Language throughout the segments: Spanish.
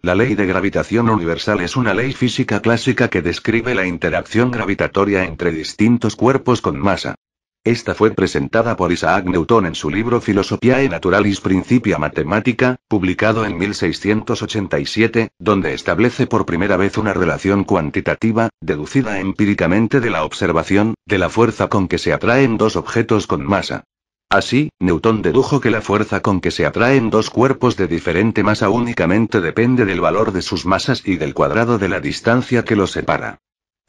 La ley de gravitación universal es una ley física clásica que describe la interacción gravitatoria entre distintos cuerpos con masa. Esta fue presentada por Isaac Newton en su libro Philosophiae Naturalis Principia Mathematica, publicado en 1687, donde establece por primera vez una relación cuantitativa, deducida empíricamente de la observación, de la fuerza con que se atraen dos objetos con masa. Así, Newton dedujo que la fuerza con que se atraen dos cuerpos de diferente masa únicamente depende del valor de sus masas y del cuadrado de la distancia que los separa.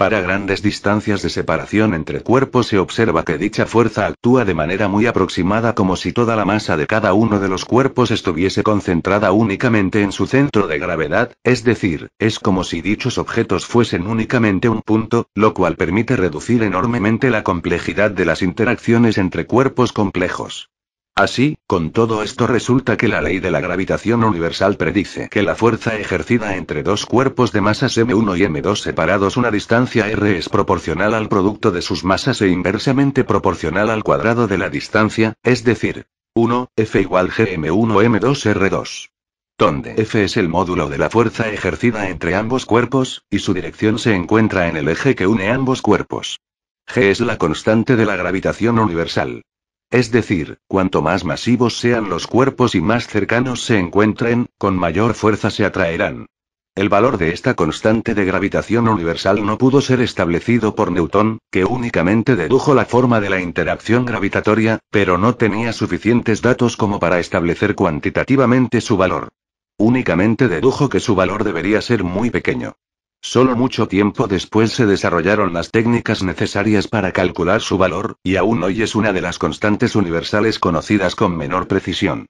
Para grandes distancias de separación entre cuerpos se observa que dicha fuerza actúa de manera muy aproximada, como si toda la masa de cada uno de los cuerpos estuviese concentrada únicamente en su centro de gravedad, es decir, es como si dichos objetos fuesen únicamente un punto, lo cual permite reducir enormemente la complejidad de las interacciones entre cuerpos complejos. Así, con todo esto resulta que la ley de la gravitación universal predice que la fuerza ejercida entre dos cuerpos de masas m1 y m2 separados una distancia r es proporcional al producto de sus masas e inversamente proporcional al cuadrado de la distancia, es decir, 1, F igual gm1 m2 r2. Donde F es el módulo de la fuerza ejercida entre ambos cuerpos, y su dirección se encuentra en el eje que une ambos cuerpos. G es la constante de la gravitación universal. Es decir, cuanto más masivos sean los cuerpos y más cercanos se encuentren, con mayor fuerza se atraerán. El valor de esta constante de gravitación universal no pudo ser establecido por Newton, que únicamente dedujo la forma de la interacción gravitatoria, pero no tenía suficientes datos como para establecer cuantitativamente su valor. Únicamente dedujo que su valor debería ser muy pequeño. Solo mucho tiempo después se desarrollaron las técnicas necesarias para calcular su valor, y aún hoy es una de las constantes universales conocidas con menor precisión.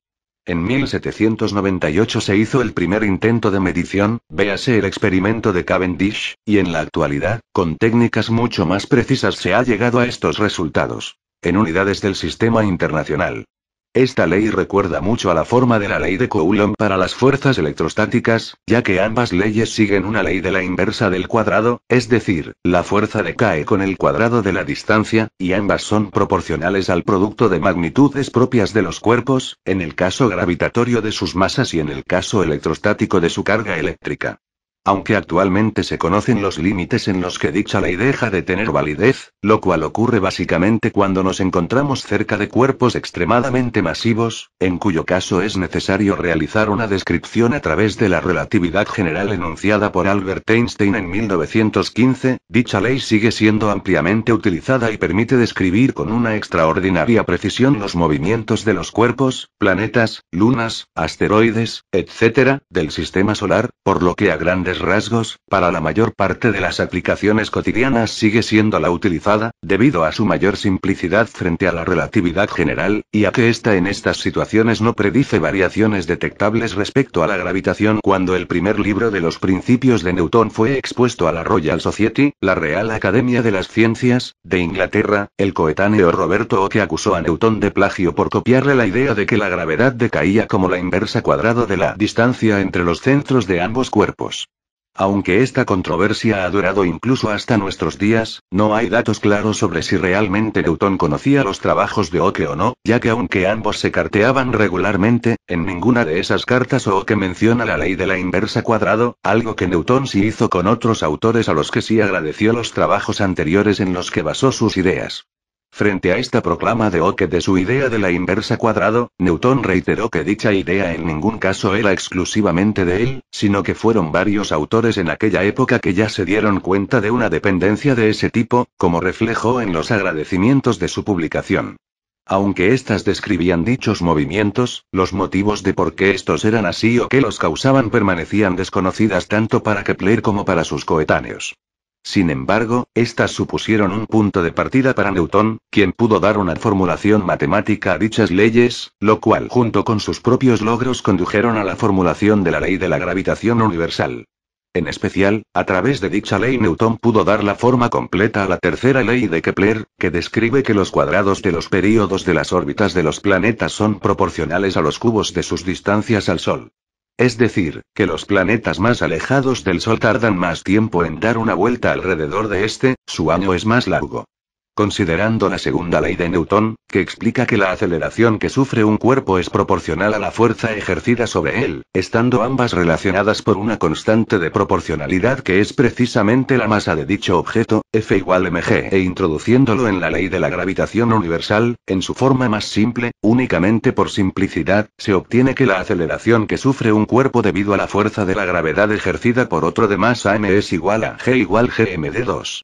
En 1798 se hizo el primer intento de medición, véase el experimento de Cavendish, y en la actualidad, con técnicas mucho más precisas se ha llegado a estos resultados, en unidades del sistema internacional. Esta ley recuerda mucho a la forma de la ley de Coulomb para las fuerzas electrostáticas, ya que ambas leyes siguen una ley de la inversa del cuadrado, es decir, la fuerza decae con el cuadrado de la distancia, y ambas son proporcionales al producto de magnitudes propias de los cuerpos, en el caso gravitatorio de sus masas y en el caso electrostático de su carga eléctrica. Aunque actualmente se conocen los límites en los que dicha ley deja de tener validez, lo cual ocurre básicamente cuando nos encontramos cerca de cuerpos extremadamente masivos, en cuyo caso es necesario realizar una descripción a través de la relatividad general enunciada por Albert Einstein en 1915, dicha ley sigue siendo ampliamente utilizada y permite describir con una extraordinaria precisión los movimientos de los cuerpos, planetas, lunas, asteroides, etc., del sistema solar, por lo que a grandes rasgos, para la mayor parte de las aplicaciones cotidianas sigue siendo la utilizada, debido a su mayor simplicidad frente a la relatividad general, y a que ésta en estas situaciones no predice variaciones detectables respecto a la gravitación. Cuando el primer libro de los principios de Newton fue expuesto a la Royal Society, la Real Academia de las Ciencias, de Inglaterra, el coetáneo Roberto Hooke acusó a Newton de plagio por copiarle la idea de que la gravedad decaía como la inversa cuadrado de la distancia entre los centros de ambos cuerpos. Aunque esta controversia ha durado incluso hasta nuestros días, no hay datos claros sobre si realmente Newton conocía los trabajos de Hooke o no, ya que aunque ambos se carteaban regularmente, en ninguna de esas cartas Hooke menciona la ley de la inversa cuadrado, algo que Newton sí hizo con otros autores a los que sí agradeció los trabajos anteriores en los que basó sus ideas. Frente a esta proclama de Hooke de su idea de la inversa cuadrado, Newton reiteró que dicha idea en ningún caso era exclusivamente de él, sino que fueron varios autores en aquella época que ya se dieron cuenta de una dependencia de ese tipo, como reflejó en los agradecimientos de su publicación. Aunque éstas describían dichos movimientos, los motivos de por qué estos eran así o qué los causaban permanecían desconocidas tanto para Kepler como para sus coetáneos. Sin embargo, estas supusieron un punto de partida para Newton, quien pudo dar una formulación matemática a dichas leyes, lo cual junto con sus propios logros condujeron a la formulación de la ley de la gravitación universal. En especial, a través de dicha ley Newton pudo dar la forma completa a la tercera ley de Kepler, que describe que los cuadrados de los períodos de las órbitas de los planetas son proporcionales a los cubos de sus distancias al Sol. Es decir, que los planetas más alejados del Sol tardan más tiempo en dar una vuelta alrededor de este, su año es más largo. Considerando la segunda ley de Newton, que explica que la aceleración que sufre un cuerpo es proporcional a la fuerza ejercida sobre él, estando ambas relacionadas por una constante de proporcionalidad que es precisamente la masa de dicho objeto, F igual mg, e introduciéndolo en la ley de la gravitación universal, en su forma más simple, únicamente por simplicidad, se obtiene que la aceleración que sufre un cuerpo debido a la fuerza de la gravedad ejercida por otro de masa m es igual a g igual gmd2.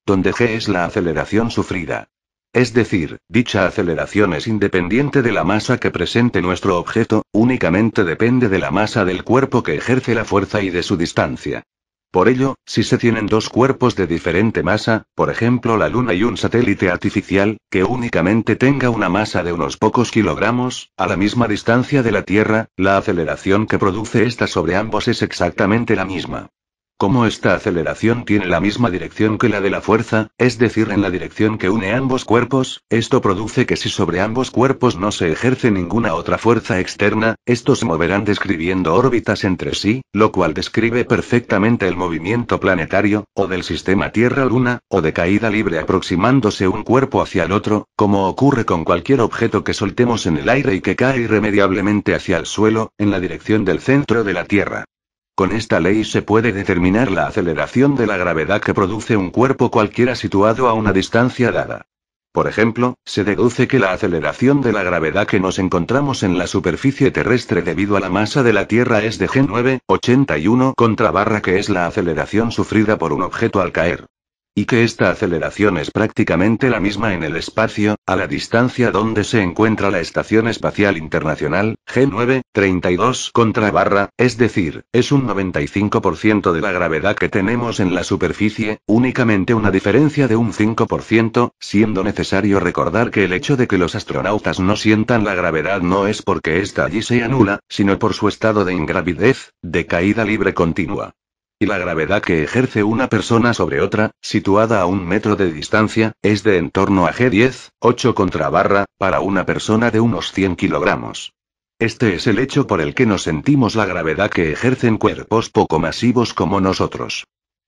Donde g es la aceleración sufrida. Es decir, dicha aceleración es independiente de la masa que presente nuestro objeto, únicamente depende de la masa del cuerpo que ejerce la fuerza y de su distancia. Por ello, si se tienen dos cuerpos de diferente masa, por ejemplo la Luna y un satélite artificial, que únicamente tenga una masa de unos pocos kilogramos, a la misma distancia de la Tierra, la aceleración que produce esta sobre ambos es exactamente la misma. Como esta aceleración tiene la misma dirección que la de la fuerza, es decir, en la dirección que une ambos cuerpos, esto produce que si sobre ambos cuerpos no se ejerce ninguna otra fuerza externa, estos se moverán describiendo órbitas entre sí, lo cual describe perfectamente el movimiento planetario, o del sistema Tierra-Luna, o de caída libre aproximándose un cuerpo hacia el otro, como ocurre con cualquier objeto que soltemos en el aire y que cae irremediablemente hacia el suelo, en la dirección del centro de la Tierra. Con esta ley se puede determinar la aceleración de la gravedad que produce un cuerpo cualquiera situado a una distancia dada. Por ejemplo, se deduce que la aceleración de la gravedad que nos encontramos en la superficie terrestre debido a la masa de la Tierra es de g9,81 contra barra, que es la aceleración sufrida por un objeto al caer. Y que esta aceleración es prácticamente la misma en el espacio, a la distancia donde se encuentra la Estación Espacial Internacional, g9,32 contra barra, es decir, es un 95% de la gravedad que tenemos en la superficie, únicamente una diferencia de un 5%, siendo necesario recordar que el hecho de que los astronautas no sientan la gravedad no es porque ésta allí sea nula, sino por su estado de ingravidez, de caída libre continua. Y la gravedad que ejerce una persona sobre otra, situada a 1 metro de distancia, es de en torno a g10,8 contra barra, para una persona de unos 100 kilogramos. Este es el hecho por el que nos sentimos la gravedad que ejercen cuerpos poco masivos como nosotros.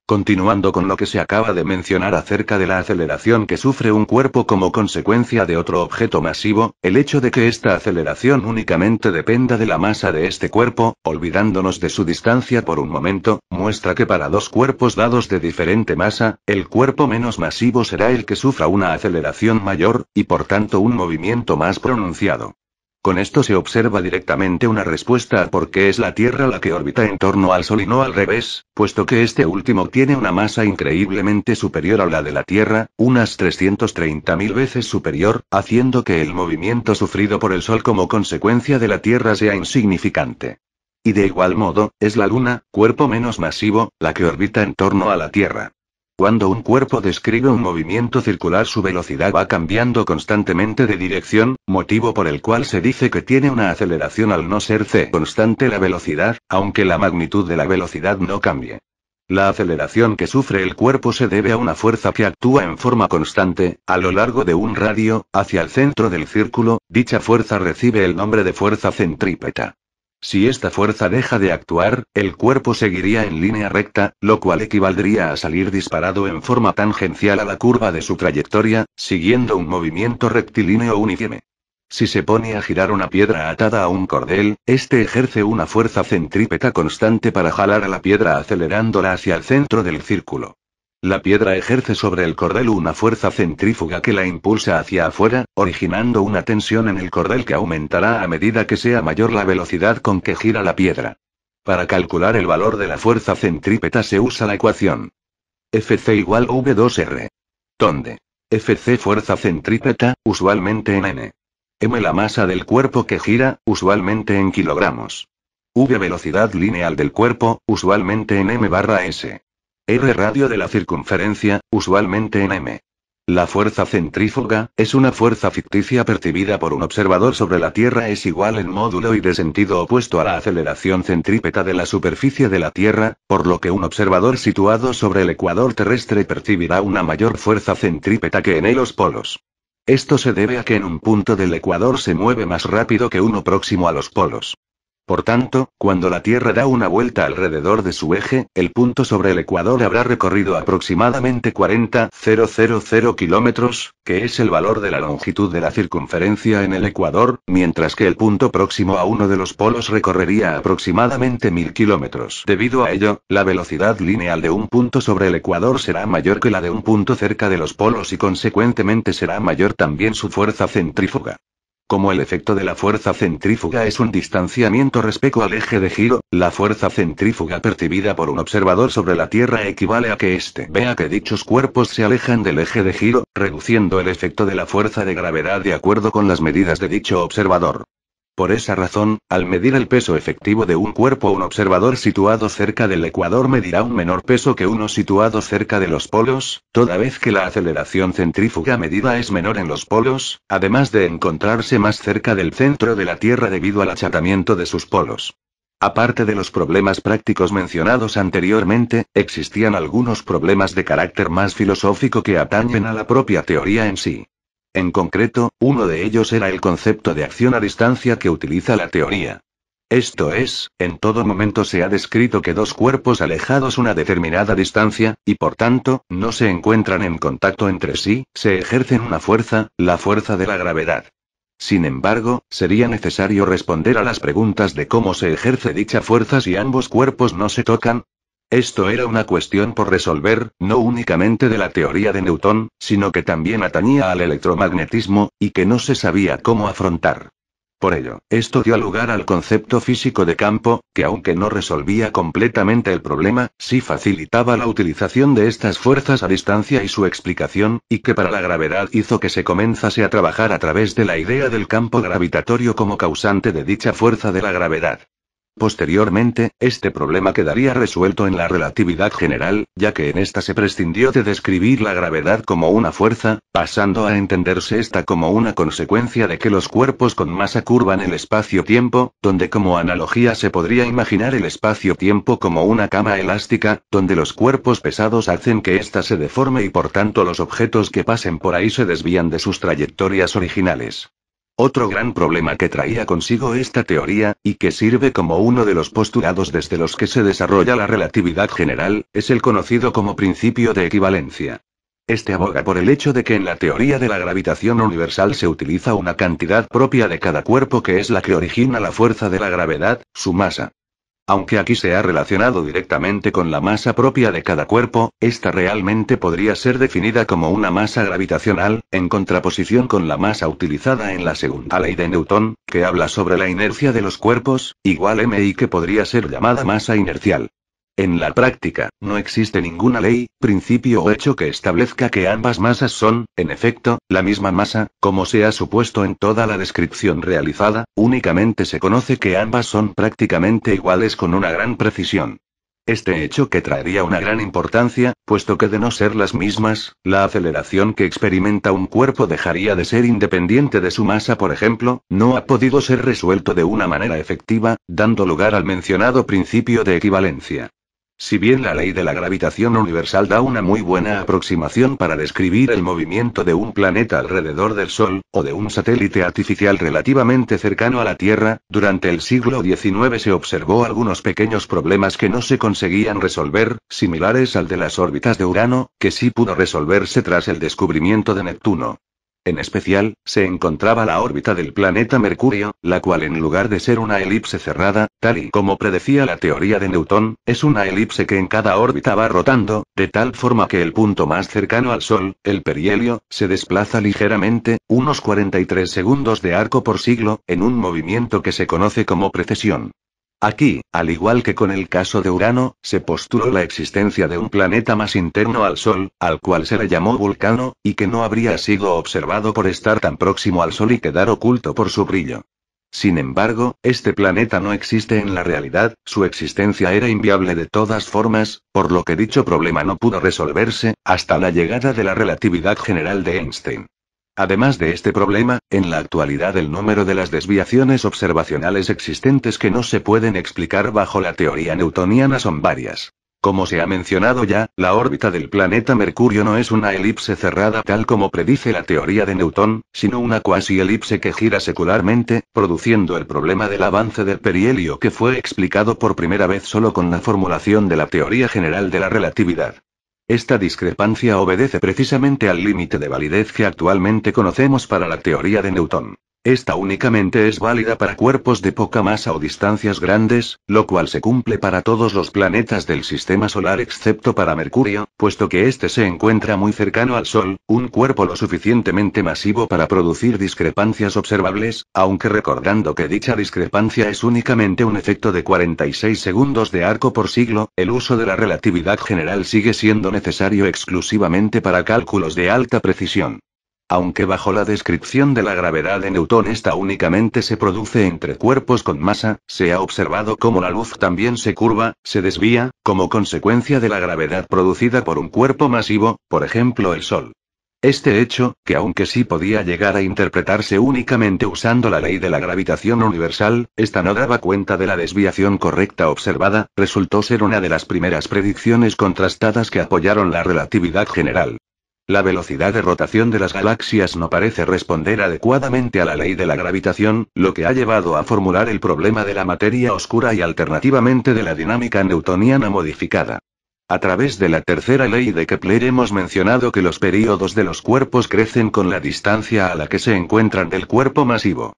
Continuando con lo que se acaba de mencionar acerca de la aceleración que sufre un cuerpo como consecuencia de otro objeto masivo, el hecho de que esta aceleración únicamente dependa de la masa de este cuerpo, olvidándonos de su distancia por un momento, muestra que para dos cuerpos dados de diferente masa, el cuerpo menos masivo será el que sufra una aceleración mayor, y por tanto un movimiento más pronunciado. Con esto se observa directamente una respuesta a por qué es la Tierra la que orbita en torno al Sol y no al revés, puesto que este último tiene una masa increíblemente superior a la de la Tierra, unas 330.000 veces superior, haciendo que el movimiento sufrido por el Sol como consecuencia de la Tierra sea insignificante. Y de igual modo, es la Luna, cuerpo menos masivo, la que orbita en torno a la Tierra. Cuando un cuerpo describe un movimiento circular, su velocidad va cambiando constantemente de dirección, motivo por el cual se dice que tiene una aceleración al no ser c constante la velocidad, aunque la magnitud de la velocidad no cambie. La aceleración que sufre el cuerpo se debe a una fuerza que actúa en forma constante, a lo largo de un radio, hacia el centro del círculo. Dicha fuerza recibe el nombre de fuerza centrípeta. Si esta fuerza deja de actuar, el cuerpo seguiría en línea recta, lo cual equivaldría a salir disparado en forma tangencial a la curva de su trayectoria, siguiendo un movimiento rectilíneo uniforme. Si se pone a girar una piedra atada a un cordel, este ejerce una fuerza centrípeta constante para jalar a la piedra acelerándola hacia el centro del círculo. La piedra ejerce sobre el cordel una fuerza centrífuga que la impulsa hacia afuera, originando una tensión en el cordel que aumentará a medida que sea mayor la velocidad con que gira la piedra. Para calcular el valor de la fuerza centrípeta se usa la ecuación Fc igual V2R. Donde Fc fuerza centrípeta, usualmente en n. M la masa del cuerpo que gira, usualmente en kilogramos. V velocidad lineal del cuerpo, usualmente en m/s. R radio de la circunferencia, usualmente en m. La fuerza centrífuga, es una fuerza ficticia percibida por un observador sobre la Tierra, es igual en módulo y de sentido opuesto a la aceleración centrípeta de la superficie de la Tierra, por lo que un observador situado sobre el ecuador terrestre percibirá una mayor fuerza centrípeta que en los polos. Esto se debe a que en un punto del ecuador se mueve más rápido que uno próximo a los polos. Por tanto, cuando la Tierra da una vuelta alrededor de su eje, el punto sobre el ecuador habrá recorrido aproximadamente 40,000 kilómetros, que es el valor de la longitud de la circunferencia en el ecuador, mientras que el punto próximo a uno de los polos recorrería aproximadamente 1000 kilómetros. Debido a ello, la velocidad lineal de un punto sobre el ecuador será mayor que la de un punto cerca de los polos y consecuentemente será mayor también su fuerza centrífuga. Como el efecto de la fuerza centrífuga es un distanciamiento respecto al eje de giro, la fuerza centrífuga percibida por un observador sobre la Tierra equivale a que éste vea que dichos cuerpos se alejan del eje de giro, reduciendo el efecto de la fuerza de gravedad de acuerdo con las medidas de dicho observador. Por esa razón, al medir el peso efectivo de un cuerpo, un observador situado cerca del ecuador medirá un menor peso que uno situado cerca de los polos, toda vez que la aceleración centrífuga medida es menor en los polos, además de encontrarse más cerca del centro de la Tierra debido al achatamiento de sus polos. Aparte de los problemas prácticos mencionados anteriormente, existían algunos problemas de carácter más filosófico que atañen a la propia teoría en sí. En concreto, uno de ellos era el concepto de acción a distancia que utiliza la teoría. Esto es, en todo momento se ha descrito que dos cuerpos alejados una determinada distancia, y por tanto, no se encuentran en contacto entre sí, se ejercen una fuerza, la fuerza de la gravedad. Sin embargo, sería necesario responder a las preguntas de cómo se ejerce dicha fuerza si ambos cuerpos no se tocan. Esto era una cuestión por resolver, no únicamente de la teoría de Newton, sino que también atañía al electromagnetismo, y que no se sabía cómo afrontar. Por ello, esto dio lugar al concepto físico de campo, que aunque no resolvía completamente el problema, sí facilitaba la utilización de estas fuerzas a distancia y su explicación, y que para la gravedad hizo que se comenzase a trabajar a través de la idea del campo gravitatorio como causante de dicha fuerza de la gravedad. Posteriormente, este problema quedaría resuelto en la relatividad general, ya que en esta se prescindió de describir la gravedad como una fuerza, pasando a entenderse esta como una consecuencia de que los cuerpos con masa curvan el espacio-tiempo, donde como analogía se podría imaginar el espacio-tiempo como una cama elástica, donde los cuerpos pesados hacen que ésta se deforme y por tanto los objetos que pasen por ahí se desvían de sus trayectorias originales. Otro gran problema que traía consigo esta teoría, y que sirve como uno de los postulados desde los que se desarrolla la relatividad general, es el conocido como principio de equivalencia. Este aboga por el hecho de que en la teoría de la gravitación universal se utiliza una cantidad propia de cada cuerpo que es la que origina la fuerza de la gravedad, su masa. Aunque aquí se ha relacionado directamente con la masa propia de cada cuerpo, esta realmente podría ser definida como una masa gravitacional, en contraposición con la masa utilizada en la segunda ley de Newton, que habla sobre la inercia de los cuerpos, igual m y que podría ser llamada masa inercial. En la práctica, no existe ninguna ley, principio o hecho que establezca que ambas masas son, en efecto, la misma masa, como se ha supuesto en toda la descripción realizada, únicamente se conoce que ambas son prácticamente iguales con una gran precisión. Este hecho que traería una gran importancia, puesto que de no ser las mismas, la aceleración que experimenta un cuerpo dejaría de ser independiente de su masa, por ejemplo, no ha podido ser resuelto de una manera efectiva, dando lugar al mencionado principio de equivalencia. Si bien la ley de la gravitación universal da una muy buena aproximación para describir el movimiento de un planeta alrededor del Sol, o de un satélite artificial relativamente cercano a la Tierra, durante el siglo XIX se observó algunos pequeños problemas que no se conseguían resolver, similares al de las órbitas de Urano, que sí pudo resolverse tras el descubrimiento de Neptuno. En especial, se encontraba la órbita del planeta Mercurio, la cual en lugar de ser una elipse cerrada, tal y como predecía la teoría de Newton, es una elipse que en cada órbita va rotando, de tal forma que el punto más cercano al Sol, el perihelio, se desplaza ligeramente, unos 43 segundos de arco por siglo, en un movimiento que se conoce como precesión. Aquí, al igual que con el caso de Urano, se postuló la existencia de un planeta más interno al Sol, al cual se le llamó Vulcano, y que no habría sido observado por estar tan próximo al Sol y quedar oculto por su brillo. Sin embargo, este planeta no existe en la realidad, su existencia era inviable de todas formas, por lo que dicho problema no pudo resolverse, hasta la llegada de la relatividad general de Einstein. Además de este problema, en la actualidad el número de las desviaciones observacionales existentes que no se pueden explicar bajo la teoría newtoniana son varias. Como se ha mencionado ya, la órbita del planeta Mercurio no es una elipse cerrada tal como predice la teoría de Newton, sino una cuasi-elipse que gira secularmente, produciendo el problema del avance del perihelio que fue explicado por primera vez solo con la formulación de la teoría general de la relatividad. Esta discrepancia obedece precisamente al límite de validez que actualmente conocemos para la teoría de Newton. Esta únicamente es válida para cuerpos de poca masa o distancias grandes, lo cual se cumple para todos los planetas del sistema solar excepto para Mercurio, puesto que éste se encuentra muy cercano al Sol, un cuerpo lo suficientemente masivo para producir discrepancias observables, aunque recordando que dicha discrepancia es únicamente un efecto de 46 segundos de arco por siglo, el uso de la relatividad general sigue siendo necesario exclusivamente para cálculos de alta precisión. Aunque bajo la descripción de la gravedad de Newton esta únicamente se produce entre cuerpos con masa, se ha observado cómo la luz también se curva, se desvía, como consecuencia de la gravedad producida por un cuerpo masivo, por ejemplo el Sol. Este hecho, que aunque sí podía llegar a interpretarse únicamente usando la ley de la gravitación universal, esta no daba cuenta de la desviación correcta observada, resultó ser una de las primeras predicciones contrastadas que apoyaron la relatividad general. La velocidad de rotación de las galaxias no parece responder adecuadamente a la ley de la gravitación, lo que ha llevado a formular el problema de la materia oscura y alternativamente de la dinámica newtoniana modificada. A través de la tercera ley de Kepler hemos mencionado que los períodos de los cuerpos crecen con la distancia a la que se encuentran del cuerpo masivo.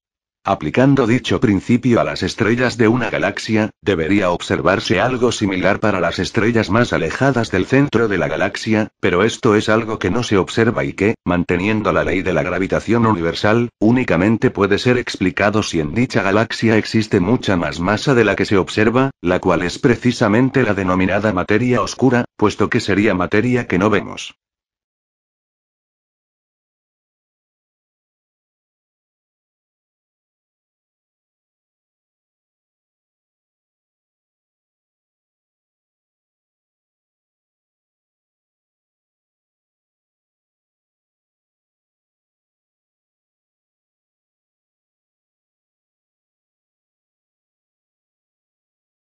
Aplicando dicho principio a las estrellas de una galaxia, debería observarse algo similar para las estrellas más alejadas del centro de la galaxia, pero esto es algo que no se observa y que, manteniendo la ley de la gravitación universal, únicamente puede ser explicado si en dicha galaxia existe mucha más masa de la que se observa, la cual es precisamente la denominada materia oscura, puesto que sería materia que no vemos.